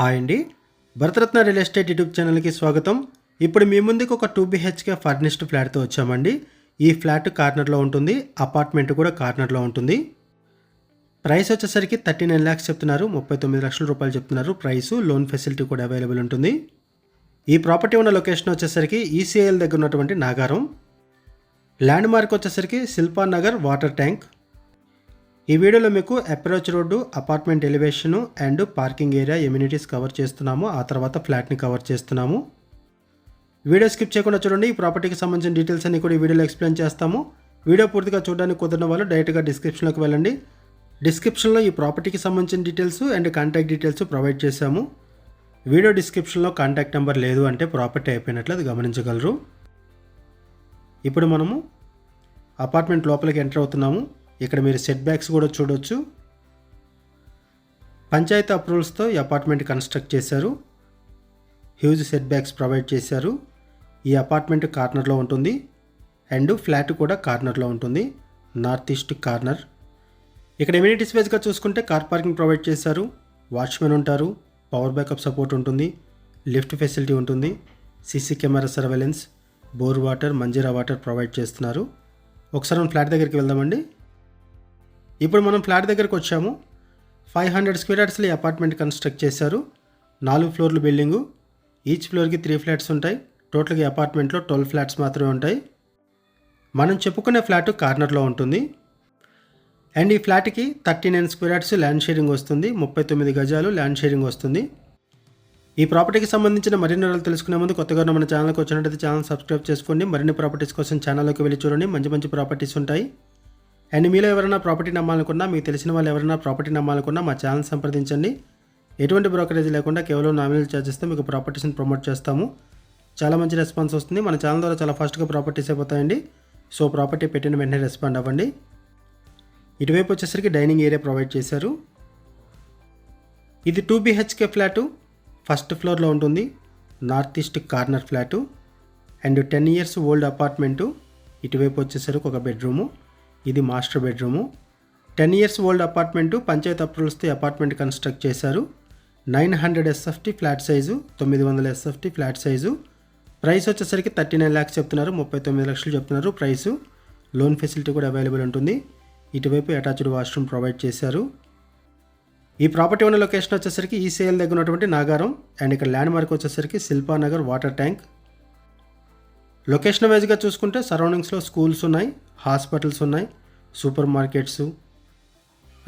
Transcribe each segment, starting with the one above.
Hi అండి, Bharat Ratna real estate YouTube ఛానల్కి స్వాగతం. ఇప్పుడు మీ ముందుకు ఒక 2 BHK ఫర్నిష్డ్ ఫ్లాట్తో వచ్చామండి. ఈ ఫ్లాట్ కార్నర్లో ఉంటుంది, అపార్ట్మెంట్ కూడా కార్నర్లో ఉంటుంది. ప్రైస్ వచ్చేసరికి 39 lakhs చెప్తున్నారు, 39 లక్షల రూపాయలు చెప్తున్నారు ప్రైసు. లోన్ ఫెసిలిటీ కూడా అవైలబుల్ ఉంటుంది. ఈ ప్రాపర్టీ ఉన్న లొకేషన్ వచ్చేసరికి ECIL దగ్గర ఉన్నటువంటి నాగారం. ల్యాండ్ మార్క్ వచ్చేసరికి శిల్పా నగర్ వాటర్ ట్యాంక్. ఈ వీడియోలో మీకు approach road, apartment elevation and parking area, amenities cover చేస్తున్నాము. ఆ తర్వాత ఫ్లాట్ని కవర్ చేస్తున్నాము. వీడియో స్కిప్ చేయకుండా చూడండి. ఈ ప్రాపర్టీకి సంబంధించిన డీటెయిల్స్ అన్ని కూడా ఈ వీడియోలో ఎక్స్ప్లెయిన్ చేస్తాము. వీడియో పూర్తిగా చూడడానికి కుదిరిన వాళ్ళు డైరెక్ట్గా డిస్క్రిప్షన్లోకి వెళ్ళండి. డిస్క్రిప్షన్లో ఈ ప్రాపర్టీకి సంబంధించిన details and contact details provide చేశాము. వీడియో డిస్క్రిప్షన్లో కాంటాక్ట్ నెంబర్ లేదు అంటే ప్రాపర్టీ అయిపోయినట్లు అది గమనించగలరు. ఇప్పుడు మనము అపార్ట్మెంట్ లోపలికి ఎంటర్ అవుతున్నాము. ఇక్కడ మీరు సెట్ బ్యాక్స్ కూడా చూడొచ్చు. పంచాయతీ అప్రూవల్స్తో ఈ అపార్ట్మెంట్ కన్స్ట్రక్ట్ చేశారు. హ్యూజ్ సెట్ బ్యాక్స్ ప్రొవైడ్ చేశారు. ఈ అపార్ట్మెంట్ కార్నర్లో ఉంటుంది అండ్ ఫ్లాట్ కూడా కార్నర్లో ఉంటుంది, నార్త్ ఈస్ట్ కార్నర్. ఇక్కడ ఎమ్యూనిటీస్ వైజ్గా చూసుకుంటే కార్ పార్కింగ్ ప్రొవైడ్ చేశారు, వాచ్మెన్ ఉంటారు, పవర్ బ్యాకప్ సపోర్ట్ ఉంటుంది, లిఫ్ట్ ఫెసిలిటీ ఉంటుంది, CC camera surveillance, bore water, Manjeera water provide చేస్తున్నారు. ఒకసారి మనం ఫ్లాట్ దగ్గరికి వెళ్దామండి. ఇప్పుడు మనం ఫ్లాట్ దగ్గరకు వచ్చాము. 500 square yardsలో ఈ అపార్ట్మెంట్ కన్స్ట్రక్ట్ చేశారు. 4 ఫ్లోర్లు బిల్డింగు. ఈచ్ ఫ్లోర్కి 3 ఫ్లాట్స్ ఉంటాయి. టోటల్గా ఈ అపార్ట్మెంట్లో 12 ఫ్లాట్స్ మాత్రమే ఉంటాయి. మనం చెప్పుకునే ఫ్లాట్ కార్నర్లో ఉంటుంది అండ్ ఈ ఫ్లాట్కి 39 square yards ల్యాండ్ షేరింగ్ వస్తుంది. 39 గజాలు ల్యాండ్ షేరింగ్ వస్తుంది. ఈ ప్రాపర్టీకి సంబంధించిన మరిన్ని వివరాలు తెలుసుకునే ముందు కొత్తగా మన ఛానల్కి వచ్చినట్టయితే ఛానల్ సబ్స్క్రైబ్ చేసుకోండి. మరిన్ని ప్రాపర్టీస్ కోసం ఛానల్లోకి వెళ్ళి చూడండి. మంచి మంచి ప్రాపర్టీస్ ఉంటాయి. అండ్ మీలో ఎవరైనా ప్రాపర్టీ నమ్మాలనుకున్నా, మీకు తెలిసిన వాళ్ళు ఎవరైనా ప్రాపర్టీ నమ్మాలనుకున్నా మా ఛానల్ సంప్రదించండి. ఎటువంటి బ్రోకరేజ్ లేకుండా కేవలం నామినల్ ఛార్జెస్తో మీకు ప్రాపర్టీస్ని ప్రమోట్ చేస్తాము. చాలా మంచి రెస్పాన్స్ వస్తుంది. మన ఛానల్ ద్వారా చాలా ఫాస్ట్గా ప్రాపర్టీస్ అయిపోతాయండి. సో ప్రాపర్టీ పెట్టిన వెంటనే రెస్పాండ్ అవ్వండి. ఇటువైపు వచ్చేసరికి డైనింగ్ ఏరియా ప్రొవైడ్ చేశారు. ఇది 2 BHK ఫ్లాటు, ఫస్ట్ ఫ్లోర్లో ఉంటుంది, north east corner flat and 10 years old apartment. ఇటువైపు వచ్చేసరికి ఒక బెడ్రూము, ఇది master bedroom. 10 years old apartment, panchayat అప్రూవల్స్తో అపార్ట్మెంట్ కన్స్ట్రక్ట్ చేశారు. 900 SFT flat size, 900 SFT flat size. Price వచ్చేసరికి 39 lakhs చెప్తున్నారు, 39 లక్షలు చెప్తున్నారు ప్రైసు. లోన్ ఫెసిలిటీ కూడా అవైలబుల్ ఉంటుంది. ఇటువైపు అటాచ్డ్ వాష్రూమ్ ప్రొవైడ్ చేశారు. ఈ ప్రాపర్టీ ఉన్న లొకేషన్ వచ్చేసరికి ECIL దగ్గర ఉన్నటువంటి నాగారం అండ్ ఇక్కడ ల్యాండ్ మార్క్ వచ్చేసరికి Shilpa Nagar water tank. Location వైజ్గా చూసుకుంటే సరౌండింగ్స్లో స్కూల్స్ ఉన్నాయి, హాస్పిటల్స్ ఉన్నాయి, super markets,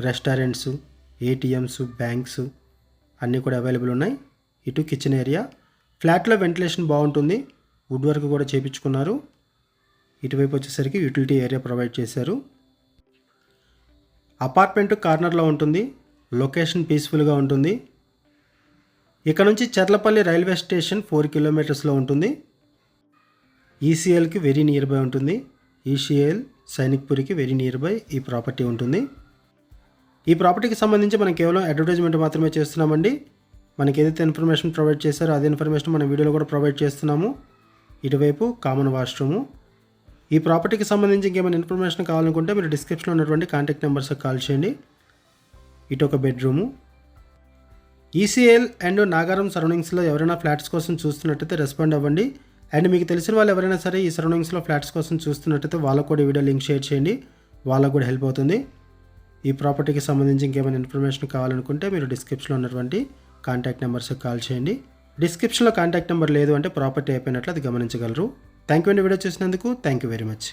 restaurants, ATMs, banks అన్నీ కూడా అవైలబుల్ ఉన్నాయి. ఇటు కిచెన్ ఏరియా. ఫ్లాట్లో వెంటిలేషన్ బాగుంటుంది, వుడ్ వర్క్ కూడా చేయించుకున్నారు. ఇటువైపు వచ్చేసరికి యూటిలిటీ ఏరియా ప్రొవైడ్ చేశారు. అపార్ట్మెంట్ కార్నర్లో ఉంటుంది, లొకేషన్ పీస్ఫుల్గా ఉంటుంది. ఇక్కడ నుంచి చర్లపల్లి రైల్వే స్టేషన్ 4 kilometers ఉంటుంది. ECILకి వెరీ నియర్ బై ఉంటుంది. ECIL సైనిక్పూర్కి వెరీ నియర్ బై ఈ ప్రాపర్టీ ఉంటుంది. ఈ ప్రాపర్టీకి సంబంధించి మనం కేవలం అడ్వర్టైజ్మెంట్ మాత్రమే చేస్తున్నామండి. మనకి ఏదైతే ఇన్ఫర్మేషన్ ప్రొవైడ్ చేశారో అదే ఇన్ఫర్మేషన్ మన వీడియోలో కూడా ప్రొవైడ్ చేస్తున్నాము. ఇటువైపు కామన్ వాష్రూము. ఈ ప్రాపర్టీకి సంబంధించి ఇంకేమైనా ఇన్ఫర్మేషన్ కావాలనుకుంటే మీరు డిస్క్రిప్షన్లో ఉన్నటువంటి కాంటాక్ట్ నెంబర్స్కి కాల్ చేయండి. ఇటు ఒక బెడ్రూము. ECIL అండ్ నాగారం సరౌండింగ్స్లో ఎవరైనా ఫ్లాట్స్ కోసం చూస్తున్నట్టయితే రెస్పాండ్ అవ్వండి. అండ్ మీకు తెలిసిన వాళ్ళు ఎవరైనా సరే ఈ సరౌండింగ్స్లో ఫ్లాట్స్ కోసం చూస్తున్నట్టయితే వాళ్ళకు కూడా వీడియో లింక్ షేర్ చేయండి, వాళ్ళకు కూడా హెల్ప్ అవుతుంది. ఈ ప్రాపర్టీకి సంబంధించి ఇంకేమైనా ఇన్ఫర్మేషన్ కావాలనుకుంటే మీరు డిస్క్రిప్షన్లో ఉన్నటువంటి కాంటాక్ట్ నెంబర్స్కి కాల్ చేయండి. డిస్క్రిప్షన్లో కాంటాక్ట్ నెంబర్ లేదు అంటే ప్రాపర్టీ అయిపోయినట్లు అది గమనించగలరు. థ్యాంక్ యూ అండి వీడియో చూసినందుకు. Thank you very much.